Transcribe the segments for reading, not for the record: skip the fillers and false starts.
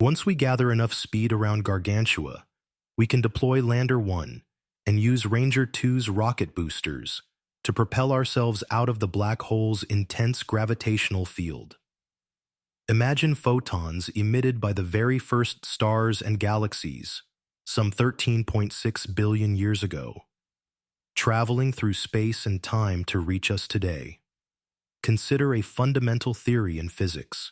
Once we gather enough speed around Gargantua, we can deploy Lander 1 and use Ranger 2's rocket boosters to propel ourselves out of the black hole's intense gravitational field. Imagine photons emitted by the very first stars and galaxies, some 13.6 billion years ago, traveling through space and time to reach us today. Consider a fundamental theory in physics,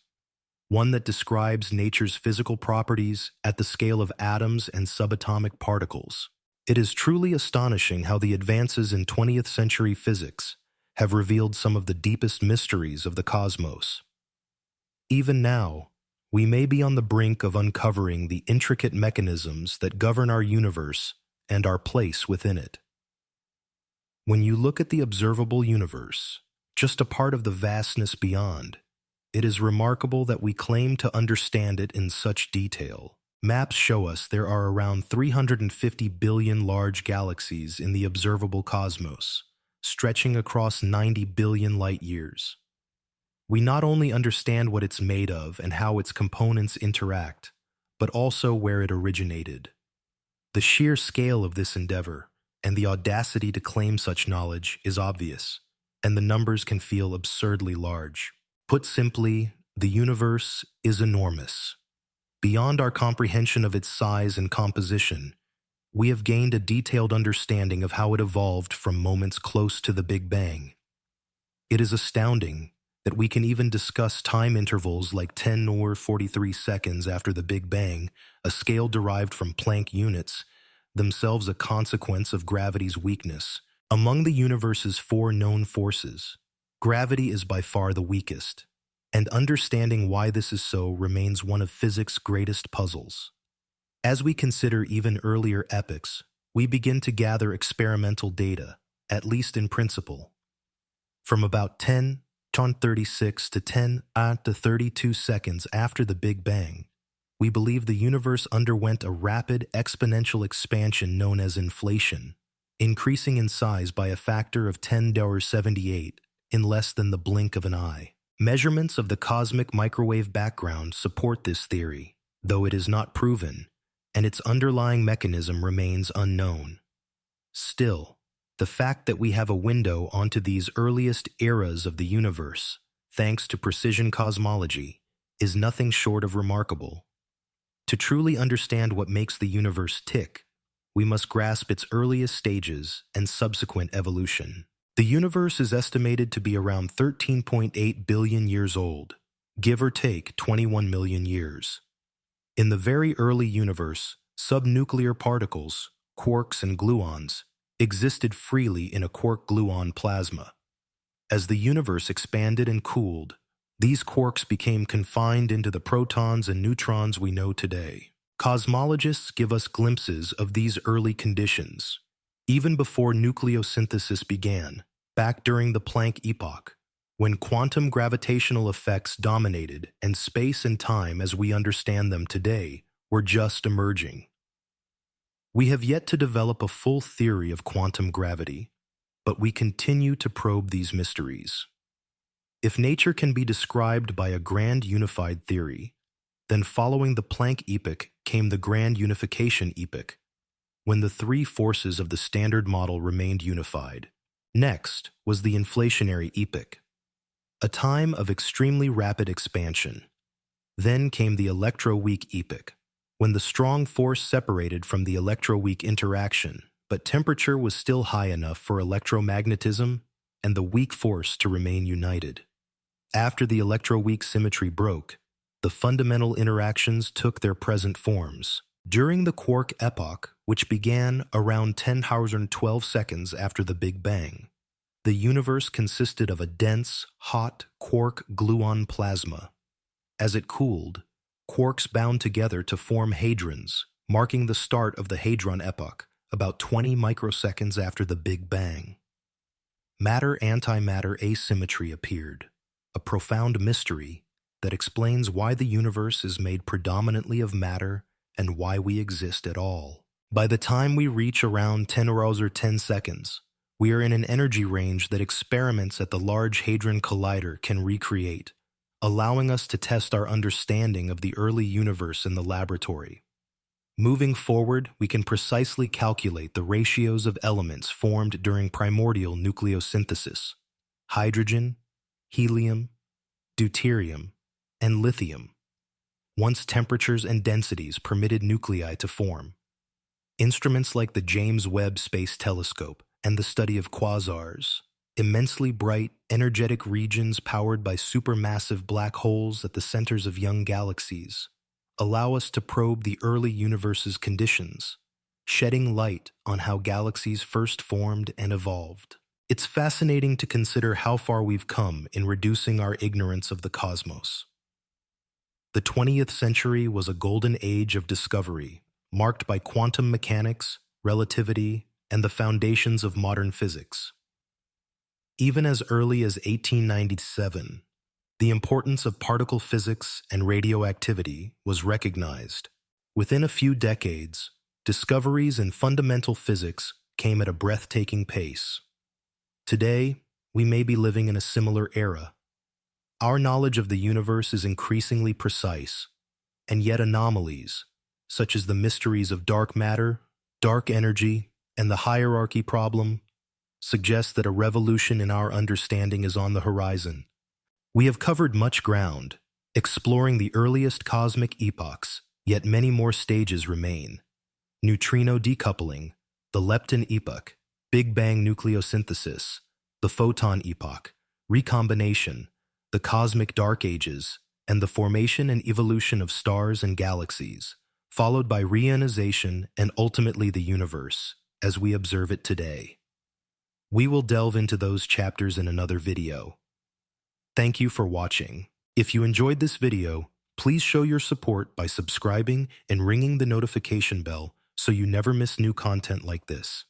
one that describes nature's physical properties at the scale of atoms and subatomic particles. It is truly astonishing how the advances in 20th century physics have revealed some of the deepest mysteries of the cosmos. Even now, we may be on the brink of uncovering the intricate mechanisms that govern our universe and our place within it. When you look at the observable universe, just a part of the vastness beyond, it is remarkable that we claim to understand it in such detail. Maps show us there are around 350 billion large galaxies in the observable cosmos, stretching across 90 billion light-years. We not only understand what it's made of and how its components interact, but also where it originated. The sheer scale of this endeavor and the audacity to claim such knowledge is obvious, and the numbers can feel absurdly large. Put simply, the universe is enormous. Beyond our comprehension of its size and composition, we have gained a detailed understanding of how it evolved from moments close to the Big Bang. It is astounding that we can even discuss time intervals like 10 or 43 seconds after the Big Bang, a scale derived from Planck units, themselves a consequence of gravity's weakness. Among the universe's 4 known forces, gravity is by far the weakest, and understanding why this is so remains one of physics' greatest puzzles. As we consider even earlier epochs, we begin to gather experimental data, at least in principle. From about 10^36 to 10^32 seconds after the Big Bang, we believe the universe underwent a rapid exponential expansion known as inflation, increasing in size by a factor of 10^78 in less than the blink of an eye. Measurements of the cosmic microwave background support this theory, though it is not proven, and its underlying mechanism remains unknown. Still, the fact that we have a window onto these earliest eras of the universe, thanks to precision cosmology, is nothing short of remarkable. To truly understand what makes the universe tick, we must grasp its earliest stages and subsequent evolution. The universe is estimated to be around 13.8 billion years old, give or take 21 million years. In the very early universe, subnuclear particles, quarks and gluons, existed freely in a quark-gluon plasma. As the universe expanded and cooled, these quarks became confined into the protons and neutrons we know today. Cosmologists give us glimpses of these early conditions, even before nucleosynthesis began, back during the Planck epoch, when quantum gravitational effects dominated and space and time as we understand them today were just emerging. We have yet to develop a full theory of quantum gravity, but we continue to probe these mysteries. If nature can be described by a grand unified theory, then following the Planck epoch came the grand unification epoch, when the 3 forces of the Standard Model remained unified. Next was the inflationary epoch, a time of extremely rapid expansion. Then came the electroweak epoch, when the strong force separated from the electroweak interaction, but temperature was still high enough for electromagnetism and the weak force to remain united. After the electroweak symmetry broke, the fundamental interactions took their present forms. During the quark epoch, which began around 10^12 seconds after the Big Bang, the universe consisted of a dense, hot quark-gluon plasma. As it cooled, quarks bound together to form hadrons, marking the start of the hadron epoch, about 20 microseconds after the Big Bang. Matter-antimatter asymmetry appeared, a profound mystery that explains why the universe is made predominantly of matter and why we exist at all. By the time we reach around 10^10 seconds, we are in an energy range that experiments at the Large Hadron Collider can recreate, allowing us to test our understanding of the early universe in the laboratory. Moving forward, we can precisely calculate the ratios of elements formed during primordial nucleosynthesis: hydrogen, helium, deuterium, and lithium, once temperatures and densities permitted nuclei to form. Instruments like the James Webb Space Telescope and the study of quasars, immensely bright, energetic regions powered by supermassive black holes at the centers of young galaxies, allow us to probe the early universe's conditions, shedding light on how galaxies first formed and evolved. It's fascinating to consider how far we've come in reducing our ignorance of the cosmos. The 20th century was a golden age of discovery, marked by quantum mechanics, relativity, and the foundations of modern physics. Even as early as 1897, the importance of particle physics and radioactivity was recognized. Within a few decades, discoveries in fundamental physics came at a breathtaking pace. Today, we may be living in a similar era. Our knowledge of the universe is increasingly precise, and yet anomalies, such as the mysteries of dark matter, dark energy, and the hierarchy problem, suggest that a revolution in our understanding is on the horizon. We have covered much ground, exploring the earliest cosmic epochs, yet many more stages remain. Neutrino decoupling, the lepton epoch, Big Bang nucleosynthesis, the photon epoch, recombination, the cosmic dark ages, and the formation and evolution of stars and galaxies, followed by reionization and ultimately the universe, as we observe it today. We will delve into those chapters in another video. Thank you for watching. If you enjoyed this video, please show your support by subscribing and ringing the notification bell so you never miss new content like this.